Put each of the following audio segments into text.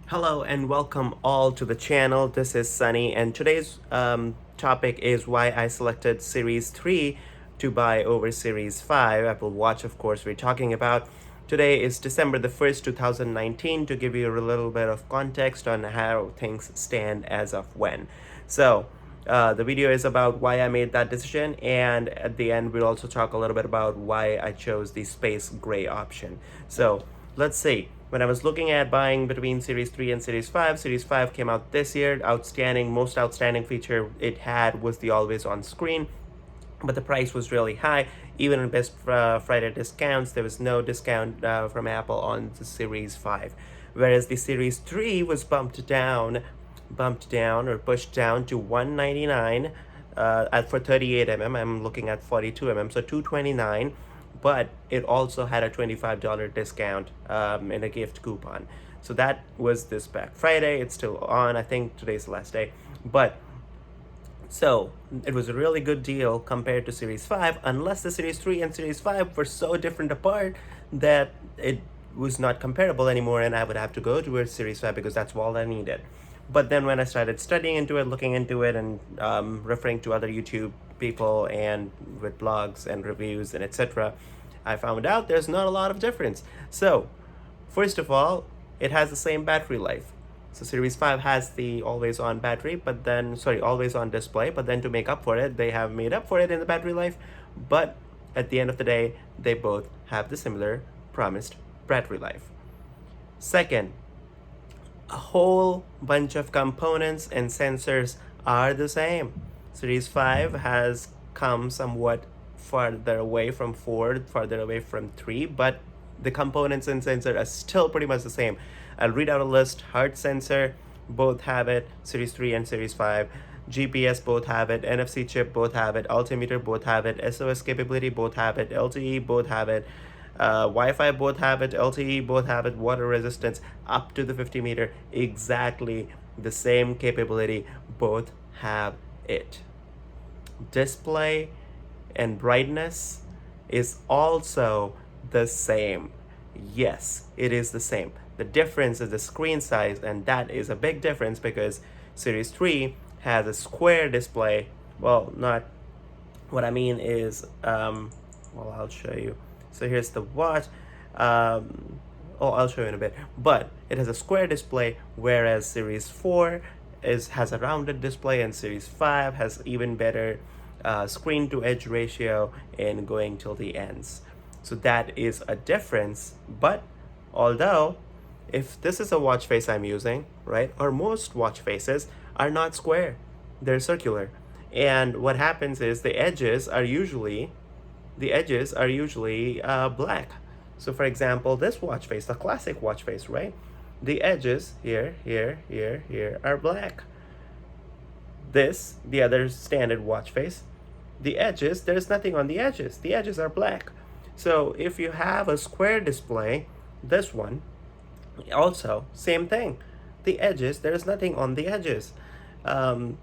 Hello and welcome all to the channel. This is Sunny, and today's topic is why I selected Series 3 to buy over Series 5 Apple Watch. Of course, we're talking about. Today is December the 1st, 2019, to give you a little bit of context on how things stand as of when. So, the video is about why I made that decision, and at the end, we'll also talk a little bit about why I chose the space gray option. So, let's see. When I was looking at buying between Series 3 and Series 5 came out this year. Most outstanding feature it had was the always on screen, but the price was really high. Even in Best Friday discounts, there was no discount from Apple on the Series 5. Whereas the Series 3 was bumped down or pushed down to $199 for 38 mm. I'm looking at 42 mm, so $229, but it also had a $25 discount in a gift coupon. So that was this Black Friday. It's still on. I think today's the last day. But so it was a really good deal compared to Series 5, unless the Series 3 and Series 5 were so different apart that it was not comparable anymore, and I would have to go to a Series 5 because that's all I needed. But then when I started studying into it, looking into it, and referring to other YouTube people and with blogs and reviews and etc., I found out there's not a lot of difference. So, first of all, it has the same battery life. So Series 5 has the always on battery, always on display, but then to make up for it, they have made up for it in the battery life. But at the end of the day, they both have the similar promised battery life. Second, a whole bunch of components and sensors are the same. Series 5 has come somewhat farther away from 4, farther away from 3, but the components and sensor are still pretty much the same. I'll read out a list. Heart sensor, both have it. Series 3 and Series 5. GPS, both have it. NFC chip, both have it. Altimeter, both have it. Sos Capability, both have it. LTE, both have it. Wi-Fi, both have it. LTE, both have it. Water resistance up to the 50 meter, exactly the same capability, both have it. Display and brightness is also the same. Yes, it is the same. The difference is the screen size, and that is a big difference because Series 3 has a square display. Well, not what I mean is, I'll show you. So here's the watch. I'll show you in a bit. But it has a square display, whereas Series 4 has a rounded display, and Series 5 has even better screen to edge ratio in going till the ends. So that is a difference. But although, if this is a watch face I'm using, right, or most watch faces are not square, they're circular. And what happens is the edges are usually black. So for example, this watch face, the classic watch face, right? The edges here are black. The other standard watch face, the edges, there's nothing on the edges. The edges are black. So if you have a square display, this one, also, same thing. The edges, there's nothing on the edges. Or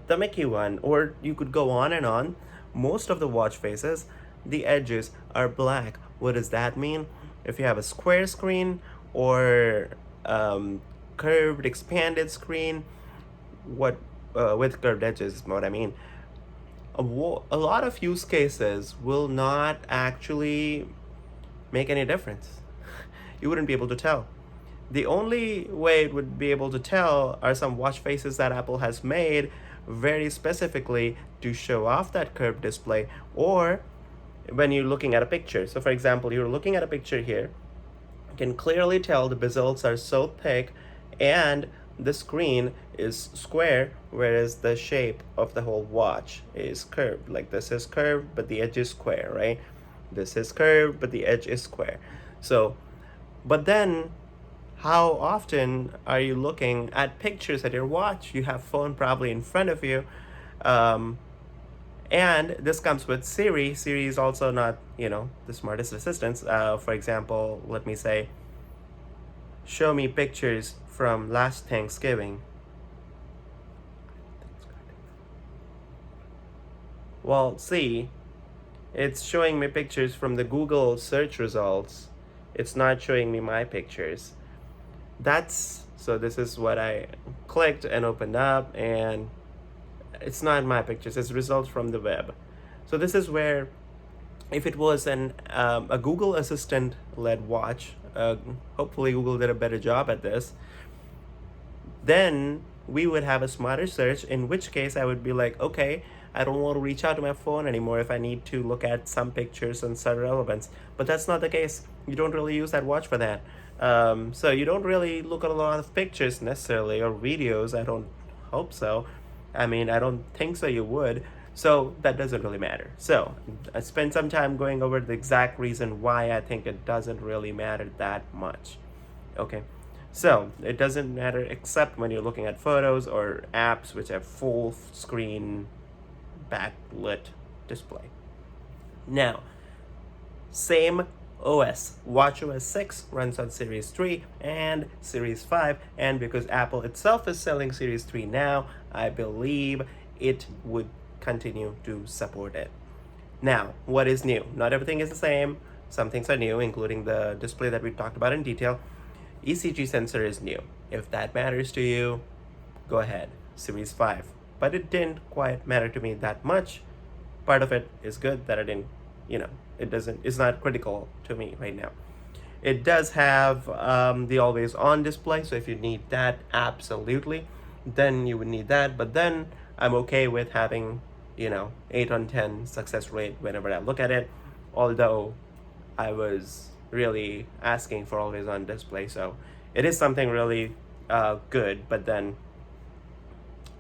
the Mickey one, or you could go on and on. Most of the watch faces, the edges are black. What does that mean? If you have a square screen or curved, expanded screen, with curved edges is what I mean. A lot of use cases will not actually make any difference. You wouldn't be able to tell. The only way it would be able to tell are some watch faces that Apple has made very specifically to show off that curved display, or when you're looking at a picture. So for example, you're looking at a picture here, you can clearly tell the bezels are so thick and the screen is square, whereas the shape of the whole watch is curved. Like this is curved, but the edge is square, right? This is curved, but the edge is square. So, but then how often are you looking at pictures at your watch? You have phone probably in front of you. And this comes with Siri. Siri is also not, the smartest assistant. For example, let me say, show me pictures from last Thanksgiving. Well, see, it's showing me pictures from the Google search results, It's not showing me my pictures. So this is what I clicked and opened up, and it's not my pictures, it's results from the web. So this is where, if it was a Google Assistant led watch, hopefully Google did a better job at this, then we would have a smarter search, in which case I would be like, okay, I don't want to reach out to my phone anymore if I need to look at some pictures and some relevance. But that's not the case. You don't really use that watch for that. So you don't really look at a lot of pictures necessarily, or videos. I don't hope so. I mean, I don't think so you would. So that doesn't really matter. So I spent some time going over the exact reason why I think it doesn't really matter that much. Okay. So it doesn't matter except when you're looking at photos or apps which have full screen backlit display. Now, same OS, watchOS 6 runs on Series 3 and Series 5, and because Apple itself is selling Series 3 now, I believe it would continue to support it. Now, what is new? Not everything is the same. Some things are new, including the display that we talked about in detail. Ecg Sensor is new. If that matters to you, go ahead, Series 5. But it didn't quite matter to me that much. Part of it is good that I didn't, it's not critical to me right now. It does have the always on display, so if you need that, absolutely, then you would need that. But then I'm okay with having, 8 on 10 success rate whenever I look at it, although I was really asking for always on display. So it is something really good, but then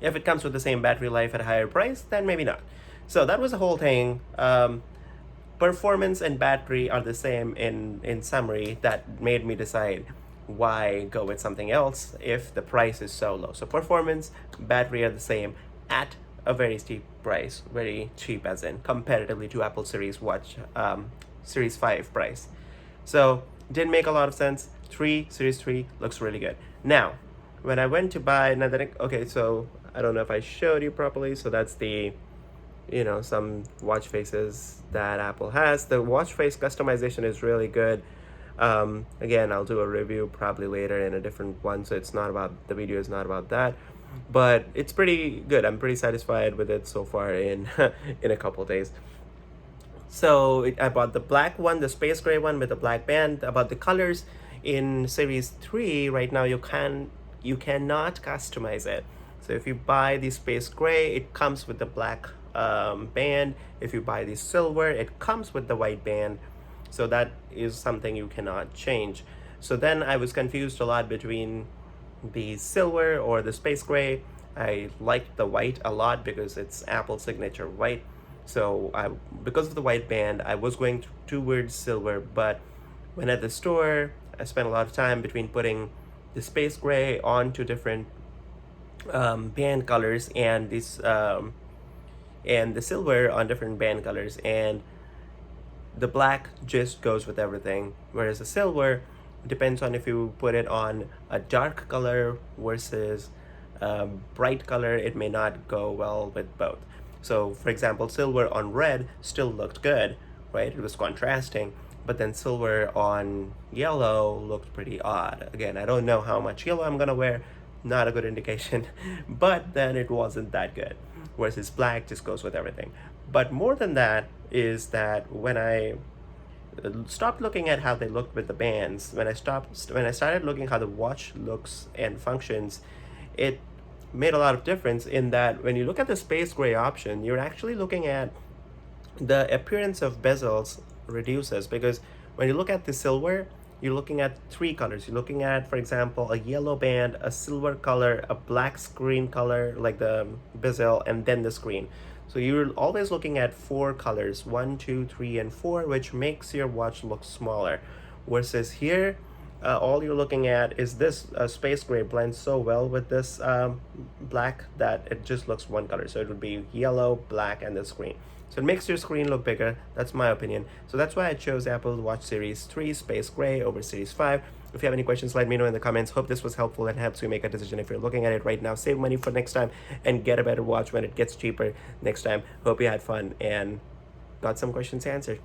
if it comes with the same battery life at a higher price, then maybe not. So that was the whole thing. Performance and battery are the same in summary. That made me decide why go with something else if the price is so low. So performance, battery are the same at a very steep price, very cheap as in comparatively to Apple Series Watch Series 5 price. So didn't make a lot of sense. Series 3 looks really good. Now, when I went to buy another, okay, so I don't know if I showed you properly. So that's the, some watch faces that Apple has. The watch face customization is really good. Again, I'll do a review probably later in a different one, so it's not about, the video is not about that, but it's pretty good. I'm pretty satisfied with it so far in in a couple days. So I bought the black one, the space gray one with the black band. About the colors in Series 3 right now, you cannot customize it. So if you buy the space gray, it comes with the black band. If you buy the silver, it comes with the white band. So that is something you cannot change. So then I was confused a lot between the silver or the space gray. I liked the white a lot because it's Apple signature white. So because of the white band, I was going towards silver, but when at the store, I spent a lot of time between putting the space gray onto different band colors and this and the silver on different band colors, and the black just goes with everything, whereas the silver depends on if you put it on a dark color versus a bright color. It may not go well with both. So for example, silver on red still looked good, right? It was contrasting, but then silver on yellow looked pretty odd. Again, I don't know how much yellow I'm gonna wear, not a good indication, but then it wasn't that good. Versus black just goes with everything. But more than that is that when I stopped looking at how they looked with the bands, when I started looking how the watch looks and functions, it made a lot of difference in that when you look at the space gray option, you're actually looking at the appearance of bezels reduces, because when you look at the silver, you're looking at 3 colors. You're looking at, for example, a yellow band, a silver color, a black screen color like the bezel, and then the screen. So you're always looking at 4 colors, 1, 2, 3, and 4, which makes your watch look smaller. Versus here, all you're looking at is this space gray blends so well with this black that it just looks one color. So it would be yellow, black, and the screen. So it makes your screen look bigger. That's my opinion. So that's why I chose Apple Watch Series 3 Space Gray over Series 5. If you have any questions, let me know in the comments. Hope this was helpful and helps you make a decision if you're looking at it right now. Save money for next time and get a better watch when it gets cheaper next time. Hope you had fun and got some questions answered.